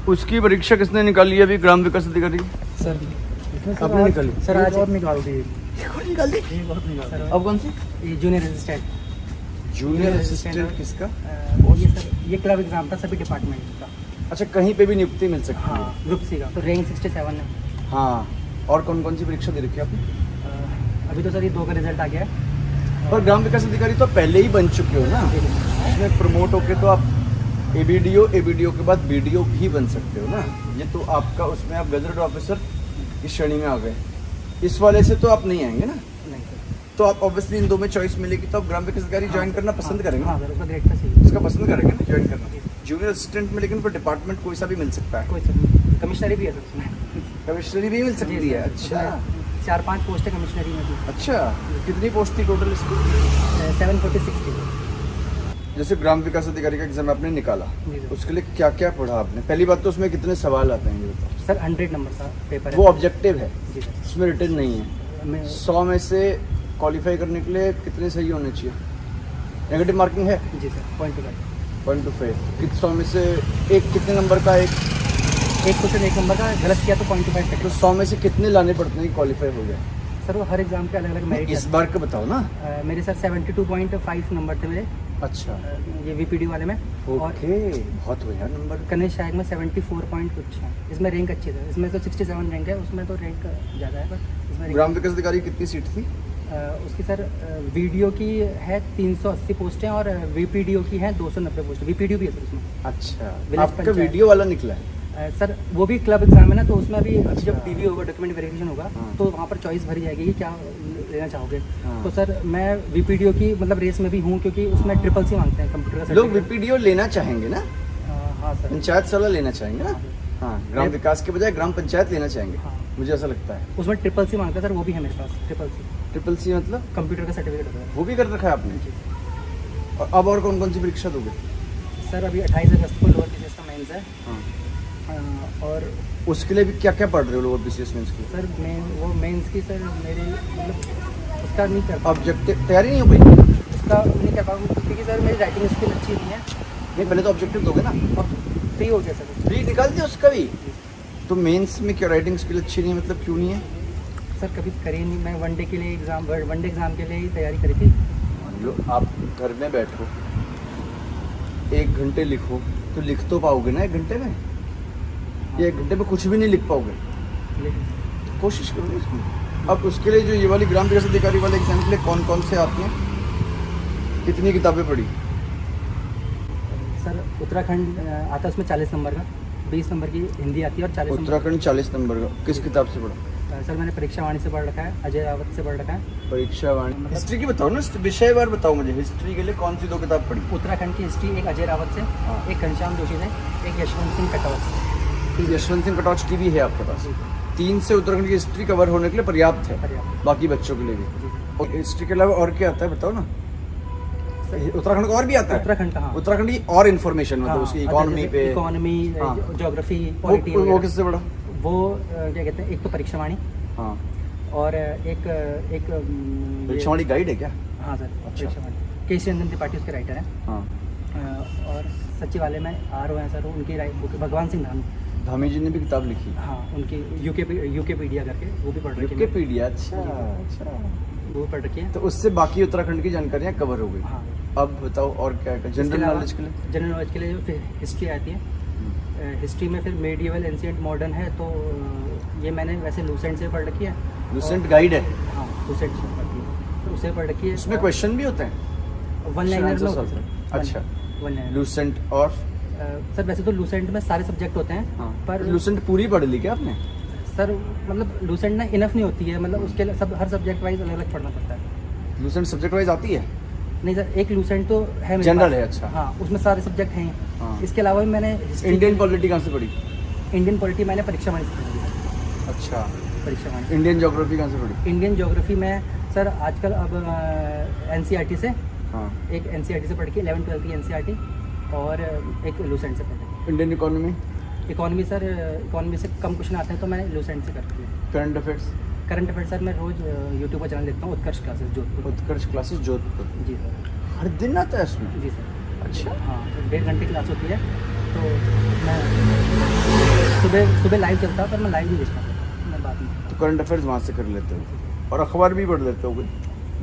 उसकी परीक्षा किसने निकाली है अभी, ग्राम विकास अधिकारी? सर आपने निकाली? सर आज और निकाल दी। निकाल दी? सर अब कौन सी? ये जूनियर असिस्टेंट। जूनियर असिस्टेंट किसका? ये सर ये क्लब एग्जाम था सभी डिपार्टमेंट का। अच्छा, कहीं पे भी नियुक्ति मिल सकती है? हाँ, ग्रुप सी का तो रैंक 67 है। हाँ, और कौन कौन सी परीक्षा दे रखी है आपने? अभी तो सर ये 2 का रिजल्ट आ गया है। पर ग्राम विकास अधिकारी तो पहले ही बन चुके हो ना, इसमें प्रमोट होके तो आप एबीडीओ के बाद बीडीओ भी बन सकते हो ना। ये तो आपका उसमें आप गजटेड ऑफिसर की श्रेणी में आ गए, इस वाले से तो आप नहीं आएंगे ना। नहीं सर। तो आप ऑब्वियसली इन दो में चॉइस मिलेगी तो आप ग्राम विकास अधिकारी ज्वाइन करना पसंद करेंगे। हाँ सर, उसका ग्रेड का सही। इसका पसंद करेंगे ना ज्वाइन करना। जूनियर असिस्टेंट में लेकिन पर डिपार्टमेंट कोई सा भी मिल सकता है, कोई सर कमिश्नरी भी है सर उसमें। कमिश्नरी भी मिल सकती है। अच्छा, 4-5 पोस्ट है कमिश्नरी में भी। अच्छा, कितनी पोस्ट थी टोटल इसकी? 746 थी। जैसे ग्राम विकास अधिकारी का एग्जाम आपने निकाला, जी सर। उसके लिए क्या क्या पढ़ा आपने? पहली बात तो उसमें कितने सवाल आते हैं ये बताओ। सर 100 नंबर का पेपर है। वो ऑब्जेक्टिव है, जी सर। उसमें रिटन नहीं है। मैं 100 में से क्वालिफाई करने के लिए कितने सही होने चाहिए? नेगेटिव मार्किंग है जी सर, 0.25। 0.25। 100 में से एक कितने नंबर का? एक क्वेश्चन 1 नंबर का गलत किया तो 0.25 तो कटेगा। 100 में से कितने लाने पड़ते हैं क्वालिफाई हो गया? सर वो हर एग्जाम के अलग अलग मेरिट इस बार का बताओ ना। मेरे सर 72.5 नंबर थे मेरे। अच्छा, ये वीपीडी वाले में। और ओके, बहुत हो यार नंबर। गणेश शायक में 74 पॉइंट कुछ है। इसमें रैंक अच्छी है, इसमें तो 67 रैंक है, उसमें तो रैंक ज़्यादा है, पर इसमें ग्राम विकास अधिकारी कितनी सीट थी? उसकी सर वीडियो की है 380 पोस्टें और वीपीडीओ की है 290 पोस्ट। वीपीडीओ भी है सर उसमें। अच्छा, विलेज आपका पंचायत। वीडियो वाला निकला है? सर वो भी क्लब एग्जाम है ना, तो उसमें भी अच्छा। जब डीवी होगा, डॉक्यूमेंट वेरिफिकेशन होगा, हाँ। तो वहाँ पर चॉइस भरी जाएगी कि क्या लेना चाहोगे। हाँ। तो सर मैं वीपीडीओ की मतलब रेस में भी हूँ, क्योंकि उसमें ट्रिपल सी मांगते हैं कंप्यूटर का लोग certificate। वीपीडीओ लेना चाहेंगे ना, हाँ सर। पंचायत वाला लेना चाहेंगे ना। हाँ, ग्राम विकास के बजाय ग्राम पंचायत लेना चाहेंगे, हाँ। मुझे ऐसा लगता है। उसमें ट्रिपल सी मांगता है सर, वो भी है मेरे पास ट्रिपल सी। ट्रिपल सी मतलब? कंप्यूटर का सर्टिफिकेट होता है। वो भी कर रखा है आपने? जी। और अब और कौन कौन सी परीक्षा दोगे? सर अभी 28 अगस्त को लोअर पीसीएस का मेंस है। हाँ, और उसके लिए भी क्या क्या पढ़ रहे हो लोग बीसीएस मेंस के लिए? सर वो मेंस की सर मेरे मतलब उसका नहीं कर ऑब्जेक्टिव तैयारी नहीं हो पाई? उसका नहीं कर पाऊँ, क्योंकि सर मेरी राइटिंग स्किल अच्छी नहीं है। नहीं, पहले तो ऑब्जेक्टिव दोगे ना। अब फ्री हो गया सर। फ्री निकाल दिया उसका भी? तो मेंस में क्या राइटिंग स्किल अच्छी नहीं है, मतलब क्यों नहीं है? सर कभी करी नहीं, मैं वनडे के लिए वनडे एग्ज़ाम के लिए ही तैयारी करी थी। मान लो आप घर में बैठो, 1 घंटे लिखो, तो लिख तो पाओगे ना 1 घंटे में? या 1 घंटे में कुछ भी नहीं लिख पाओगे? लेकिन कोशिश करो इसमें। अब उसके लिए जो ये वाली ग्राम विकास अधिकारी वाले एग्जाम के लिए कौन कौन से आते हैं, कितनी किताबें पढ़ी? सर उत्तराखंड आता है, उसमें 40 नंबर का, 20 नंबर की हिंदी आती है और 40 नंबर। उत्तराखंड 40 नंबर का किस किताब से पढ़ा? सर मैंने परीक्षा वाणी से पढ़ रखा है, अजय रावत से पढ़ रखा है। परीक्षा वाणी। हिस्ट्री की बताओ ना, विषयवार बताओ मुझे। हिस्ट्री के लिए कौन सी 2 किताब पढ़ी? उत्तराखंड की हिस्ट्री एक अजय रावत से, हाँ। एक घनश्याम जोशी से, एक यशवंत सिंह कटौच से। यशवंत सिंह कटौच की भी है आपके पास? 3 से उत्तराखंड की हिस्ट्री कवर होने के लिए पर्याप्त है, पर्याप्त। बाकी बच्चों के लिए भी। जी। और हिस्ट्री के अलावा और क्या आता है बताओ ना। उत्तराखंड का और भी आता है? उत्तराखंड का, हाँ। उत्तराखंड की और इन्फॉर्मेशन मतलब उसकी इकोनॉमी पे? इकोनॉमी, हाँ। Geography, polity. वो किससे पढ़ा? वो क्या कहते हैं, एक तो परीक्षा वाणी हाँ, और एक परीक्षा वाणी गाइड है क्या? हाँ सर, अच्छा। परीक्षा वाणी केसी रंजन त्रिपाठी उसके राइटर हैं। हाँ, और सचिवालय में RO हैं सर, उनकी बुक भगवान सिंह धामी। धामी जी ने भी किताब लिखी? हाँ, उनकी यूकेपीडिया करके, वो भी पढ़ रखी है। विकिपीडिया। अच्छा अच्छा, वो पढ़ रखी है। तो उससे बाकी उत्तराखंड की जानकारियाँ कवर हो गई। हाँ। अब बताओ और क्या है जनरल नॉलेज के लिए? जनरल नॉलेज के लिए फिर हिस्ट्री आती है। हिस्ट्री में फिर मेडिवल, एंशिएंट, मॉडर्न है, तो ये मैंने वैसे लूसेंट से पढ़ रखी है। लूसेंट गाइड है? हाँ, लूसेंट से पढ़ी है, तो उसे पढ़ रखी है। उसमें क्वेश्चन भी होते हैं? वन लाइनर में Answer होता है सर। अच्छा, वन लाइनर। लूसेंट और सर वैसे तो लूसेंट में सारे सब्जेक्ट होते हैं, हाँ, पर लूसेंट पूरी पढ़ ली क्या आपने? सर मतलब लूसेंट ना इनफ नहीं होती है, मतलब उसके लिए सब हर सब्जेक्ट वाइज अलग अलग पढ़ना पड़ता है। लूसेंट सब्जेक्ट वाइज आती है? नहीं सर, एक लूसेंट तो है मेरे जनरल पास। है, अच्छा। हाँ, उसमें सारे सब्जेक्ट हैं। हाँ। इसके अलावा भी मैंने इंडियन पॉलिटी कहाँ से पढ़ी? इंडियन पॉलिटी मैंने परीक्षा वाणी से पढ़ी है। अच्छा, परीक्षा वाणी। इंडियन ज्योग्राफी कहाँ से पढ़ी? इंडियन ज्योग्राफी में सर आजकल अब NCERT से, हाँ। एक NCERT से पढ़ के 11-12 की NCERT, और एक लूसेंट से पढ़ के। Indian economy? Economy sir, economy से कम क्वेश्चन आते हैं, तो मैंने लूसेंट से कर दिया। Current affairs? Current affair sir मैं रोज़ यूट्यूब पर चैनल देखता हूँ, उत्कर्ष क्लासेस जोधपुर। उत्कर्ष क्लासेस जोधपुर? जी सर। हर दिन आता है उसमें? जी सर। अच्छा। हाँ, तो 1.5 घंटे क्लास होती है, तो मैं सुबह लाइव चलता है, पर मैं लाइव नहीं देखता, मैं बाद में तो करंट अफेयर्स वहाँ से कर लेते हो और अखबार भी पढ़ लेते हो?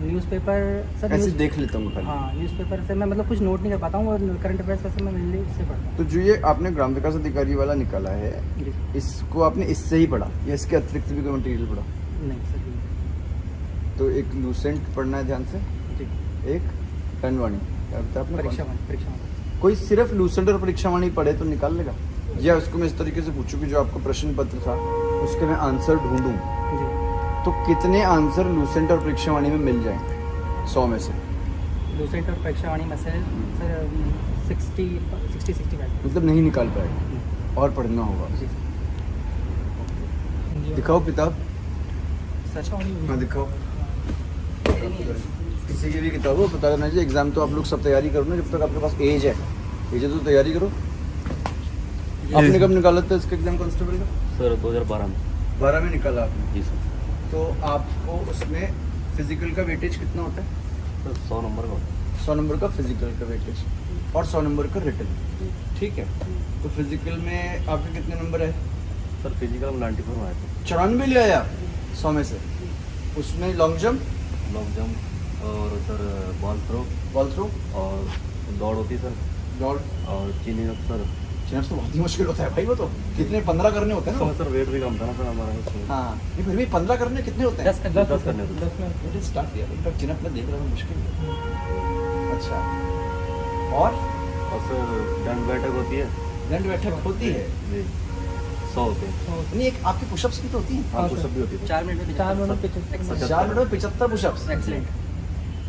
न्यूज़पेपर सर ऐसे देख लेता हूँ खाली। हाँ, न्यूज़पेपर से मैं मतलब कुछ नोट नहीं कर पाता हूँ, और करंट अफेयर्स वैसे मैं मेनली इससे पढ़ता हूँ। तो जो ये आपने ग्राम विकास अधिकारी वाला निकाला है, जी इसको आपने इससे ही पढ़ा या इसके अतिरिक्त भी कोई मटेरियल पढ़ा? नहीं सर जी। तो एक लूसेंट पढ़ना है ध्यान से, जी एक टनवाणी, क्या बताया आपने? परीक्षा कोई सिर्फ लूसेंट और परीक्षावाणी पढ़े तो निकाल लेगा? या उसको मैं इस तरीके से पूछूं कि जो आपका प्रश्न पत्र था उसके मैं आंसर ढूंढूं, जी। तो कितने आंसर लूसेंट और परीक्षावाणी में मिल जाएंगे 100 में से? लूसेंट और परीक्षावाणी में से सर 60-65 मतलब नहीं निकाल पाएगा और पढ़ना होगा। जी दिखाओ किताब। सच हाँ दिखाओ, किसी की भी किताब हो बता देना चाहिए। एग्जाम तो आप लोग सब तैयारी करो ना, जब तक आपके पास एज है तो तैयारी करो। आपने कब निकाला था इसका एग्जाम कांस्टेबल का? सर 2012 में। 12 में निकाला आपने? जी सर। तो आपको उसमें फिजिकल का वेटेज कितना होता है? सर 100 नंबर का होता है। 100 नंबर का फिजिकल का वेटेज और 100 नंबर का रिटन, ठीक है। तो फिजिकल में आपके कितने नंबर है? सर फिजिकल में 94 में आए थे। 94 ले आया 100 में से। उसमें लॉन्ग जंप, लॉन्ग जंप और सर बॉल थ्रो और दौड़ होती है सर, दौड़ और चीनी अप सर। चिनअप्स तो बहुत ही मुश्किल होता है भाई, वो तो कितने 15 करने होते हैं ना? सर वेट भी कम था ना सर हमारा उसमें। हाँ, नहीं फिर भी 15 करने कितने होते हैं? 10 करने होते हैं। 10 में इट इज टफ यार। इनका चिनअप में देख रहा हूँ मुश्किल है। अच्छा, और सर दंड बैठक होती है। दंड बैठक होती है जी 100 होते हैं। नहीं, एक आपकी पुशअप्स भी तो होती हैं। हाँ पुशअप भी होती है। 4 मिनट में 4 मिनट में 75 पुशअप्स, एक्सीलेंट।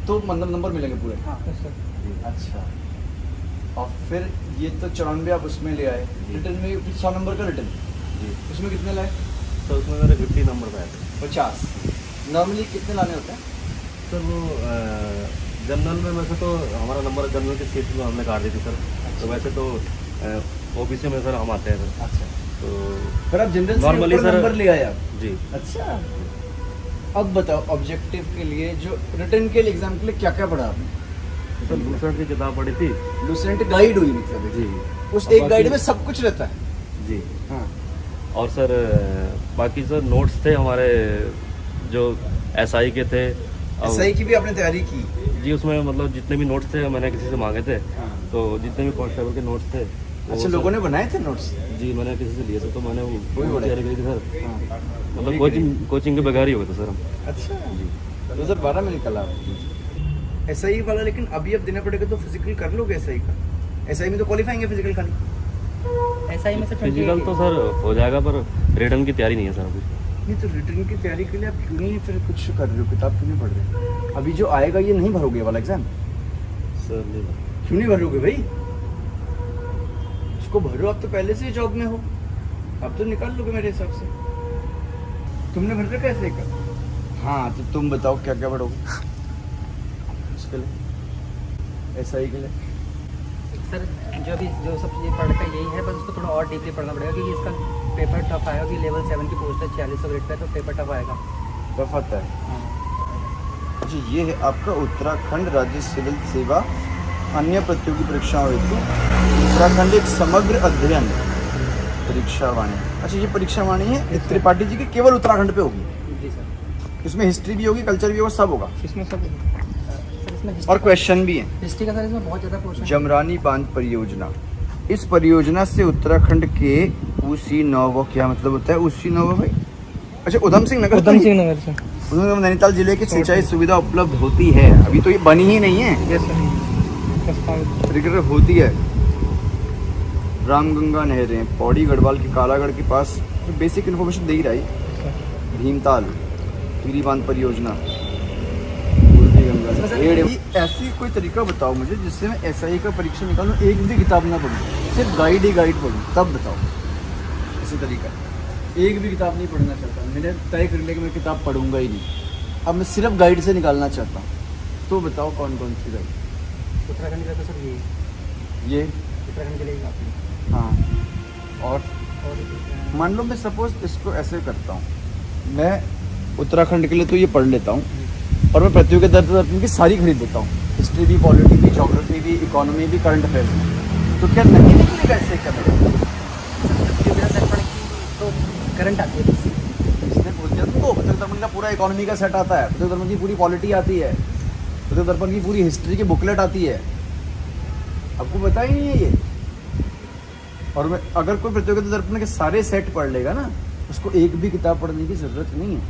तो मतलब नंबर मिलेंगे पूरे? हाँ सर। अच्छा, और फिर ये तो 94 आप उसमें ले आए। जी। रिटर्न में फिर 100 नंबर का रिटर्न, जी उसमें कितने लाए? सर उसमें मेरे 50 नंबर पे आए थे। 50। नॉर्मली कितने लाने होते हैं? सर वो जनरल में वैसे तो हमारा नंबर जनरल की सीट में हमने काट दी थी सर। तो वैसे तो ओबीसी में सर हम आते हैं सर। अच्छा, तो फिर आप जनरल Normally से सर- नंबर ले आए आप? जी अच्छा, अब बताओ ऑब्जेक्टिव के लिए, जो रिटर्न के लिए एग्जाम के लिए क्या क्या पढ़ा आपने? सर लूसेंट की किताब पढ़ी थी। लूसेंट गाइड हुई मतलब है। जी उस एक गाइड में सब कुछ रहता है। जी। हाँ, और सर बाकी सर नोट्स थे हमारे जो एसआई के थे। अब- एसआई की भी आपने तैयारी की? जी उसमें मतलब जितने भी नोट्स थे मैंने किसी से मांगे थे। हाँ। तो जितने भी कांस्टेबल के नोट्स थे वो अच्छा, सर- लोगों ने बनाए थे नोट्स? जी मैंने किसी से लिए थे, तो मैंने वही वो बड़े। तैयारी करी थी सर। हाँ। मतलब कोचिंग के बगैर ही हुए थे सर हम। अच्छा, जी 2012 में निकला एसआई वाला। लेकिन अभी अब देना पड़ेगा तो फिजिकल कर लोगे एसआई का? एसआई में तो क्वालिफाइंग है फिजिकल खाली। एसआई में से 28 फिजिकल तो सर हो जाएगा, पर रिटर्न की तैयारी नहीं है सर अभी। नहीं तो रिटर्न की तैयारी के लिए आप क्यों नहीं फिर कुछ कर रहे हो? किताब क्यों नहीं पढ़ रहे? अभी जो आएगा ये नहीं भरोगे ये वाला एग्जाम? सर नहीं क्यों नहीं भरोगे भाई? उसको भरो, आप तो पहले से ही जॉब में हो, अब तो निकाल लोगे मेरे हिसाब से। तुमने भर रखा ऐसे का? हाँ, तो तुम बताओ क्या क्या पढ़ोगे उसके लिए, एसआई के लिए? सर जो सब चीज़ें पढ़ का यही है, बस उसको थोड़ा और डीपली पढ़ना पड़ेगा, क्योंकि इसका पेपर टफ आएगा। कि लेवल 7 की पोस्ट है 4600 ग्रेड पे, तो पेपर टफ आएगा। टफ आता है। हाँ। जी, ये है आपका उत्तराखंड राज्य सिविल सेवा अन्य प्रतियोगी परीक्षाओं हेतु उत्तराखंड एक समग्र अध्ययन परीक्षावाणी। अच्छा, ये परीक्षावाणी है त्रिपाठी जी की, केवल उत्तराखंड पे होगी? जी सर। इसमें हिस्ट्री भी होगी, कल्चर भी होगा, सब होगा, इसमें सब सर इसमें और क्वेश्चन भी है। हिस्ट्री का सर इसमें बहुत ज़्यादा पोर्शन जमरानी बांध परियोजना, इस परियोजना से उत्तराखंड के उसी नौवा, क्या मतलब होता है उसी नौवा भाई? अच्छा, उधम सिंह नगर उधम सिंह नगर से। उधम सिंह नैनीताल जिले की सिंचाई सुविधा उपलब्ध होती है। अभी तो ये बनी ही नहीं है, यस सर। क्रिकेट होती है। रामगंगा नहरें, पौड़ी गढ़वाल के कालागढ़ के पास, तो बेसिक इन्फॉर्मेशन दे ही रहा है। भीमताल टिहरी बांध परियोजना, पूर्वी गंगा से ऐसी कोई तरीका बताओ मुझे जिससे मैं एसआई का परीक्षा निकालूं, एक भी किताब ना पढूं, सिर्फ गाइड ही गाइड पढूं, तब बताओ ऐसी तरीका। एक भी किताब नहीं पढ़ना चाहता, मैंने तय कर लिया कि मैं किताब पढ़ूंगा ही नहीं। अब मैं सिर्फ गाइड से निकालना चाहता हूँ, तो बताओ कौन कौन सी गाइड? उत्तराखंड का तो सर ये उत्तराखंड के लिए काफ़ी। हाँ, और और मान लो मैं सपोज इसको ऐसे करता हूँ, मैं उत्तराखंड के लिए तो ये पढ़ लेता हूँ, और मैं प्रतियोगिता की सारी खरीद देता हूँ, हिस्ट्री भी, पॉलिटी भी, ज्योग्राफी भी, इकोनॉमी भी, करंट अफेयर्स भी, तो क्या नहीं निकलेगा इससे? क्या मेरा दर्पण की करंट आती है बस। इसने बोल दिया तुमको पत्रक दर्पण का पूरा इकोनॉमी का सेट आता है, पत्रक दर्पण की पूरी पॉलिटी आती है, पत्रक दर्पण की पूरी हिस्ट्री की बुकलेट आती है, आपको पता ही नहीं है ये। और मैं अगर कोई प्रतियोगिता दर्पण के सारे सेट पढ़ लेगा ना, उसको एक भी किताब पढ़ने की ज़रूरत नहीं है।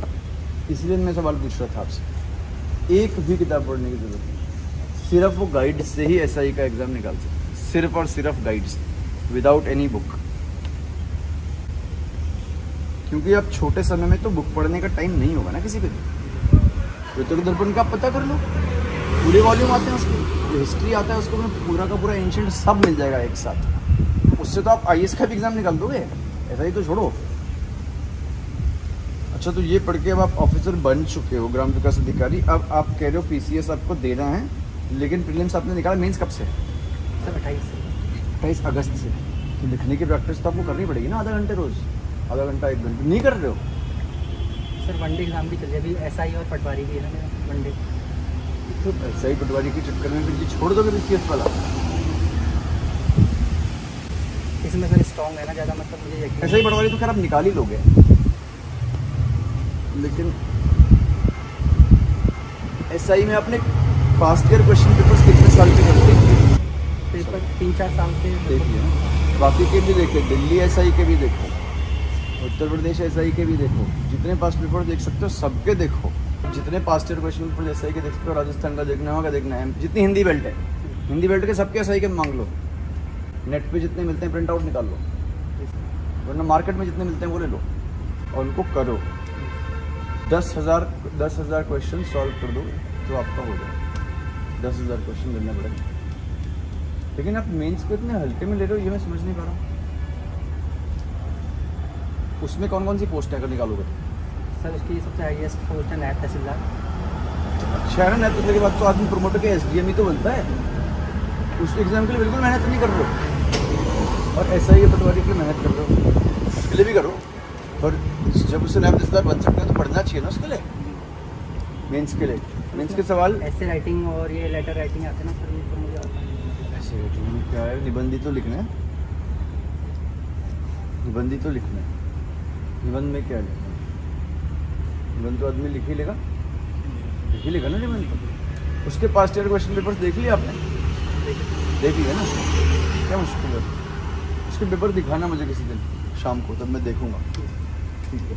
इसलिए मैं सवाल पूछ रहा था आपसे, एक भी किताब पढ़ने की ज़रूरत नहीं, सिर्फ वो गाइड से ही SI का एग्ज़ाम निकाल सकते, सिर्फ और सिर्फ गाइड से, विदाउट एनी बुक। क्योंकि अब छोटे समय में तो बुक पढ़ने का टाइम नहीं होगा ना किसी पे भी। प्रतियोगिता दर्पण का आप पता कर लो, पूरे वॉल्यूम आते हैं उसके, हिस्ट्री आता है उसको में पूरा का पूरा एंशिएंट सब मिल जाएगा एक साथ। उससे तो आप IAS का भी एग्ज़ाम निकाल दोगे, ऐसा ही तो छोड़ो। अच्छा, तो ये पढ़ के अब आप ऑफिसर बन चुके हो, ग्राम विकास अधिकारी। अब आप कह रहे हो PCS आपको देना है, लेकिन प्रीलिम्स आपने निकाला, मेंस कब से? सर 28 अगस्त से। तो लिखने की प्रैक्टिस तो आपको करनी पड़ेगी ना, आधा घंटे रोज, आधा घंटा 1 घंटे नहीं कर रहे हो? सर वनडे एग्जाम भी चल रही है अभी, SI और पटवारी भी है ना मेरा वनडे। तो SI पटवारी के चक्कर में फिर ये छोड़ दोगे PCS वाला? इसमें सर स्ट्रॉन्ग है ना ज़्यादा, मतलब मुझे यकीन SI पटवारी तो खैर आप निकाल ही लोगे, लेकिन SI में आपने पास्ट ईयर क्वेश्चन पेपर्स कितने साल के करते हैं? पेपर 3-4 साल के देखिए ना, बाकी के भी देखे, दिल्ली SI के भी देखो, उत्तर प्रदेश SI के भी देखो, जितने पास्ट पेपर देख सकते हो सबके देखो, जितने past year question paper SI के देख सकते हो, राजस्थान का देखना होगा, देखना है, जितनी हिंदी बेल्ट है, हिंदी बेल्ट के सबके SI के मांग लो, नेट पे जितने मिलते हैं प्रिंट आउट निकाल लो, वरना मार्केट में जितने मिलते हैं वो ले लो और उनको करो। 10,000 क्वेश्चन सॉल्व कर दो तो आपका हो जाए, 10,000 क्वेश्चन करने पड़ेंगे। लेकिन आप मेंस को इतने हल्के में ले रहे हो, ये मैं समझ नहीं पा रहा हूँ। उसमें कौन कौन सी पोस्ट है अगर निकालोगे? सर उसकी सबसे हाईएस्ट पोस्ट है नायब तहसीलदार। अच्छा है ना, तो के बाद तो आदमी प्रमोटर के SDM ही तो बनता है। उस एग्जाम के लिए बिल्कुल मेहनत नहीं कर रहे हो, और SI के पटवारी के लिए मेहनत कर रहे हो, उसके लिए भी करो। और जब उससे नायब तहसीलदार बन सकते हैं तो पढ़ना चाहिए ना उसके लिए, मेंस के लिए। मेंस के सवाल ऐसे राइटिंग और ये लेटर राइटिंग आते हैं ना सर, ये तो मुझे आता है। ऐसे राइटिंग क्या है? निबंध ही तो लिखना है, निबंध ही तो लिखना है। निबंध में क्या लिखना है? निबंध तो आदमी लिख ही लेगा ना निबंध तो। उसके पास्ट ईयर क्वेश्चन पेपर्स देख लिए आपने? देख लिया ना, क्या मुश्किल है? उसके पेपर दिखाना मुझे किसी दिन शाम को, तब मैं देखूंगा। ठीक है।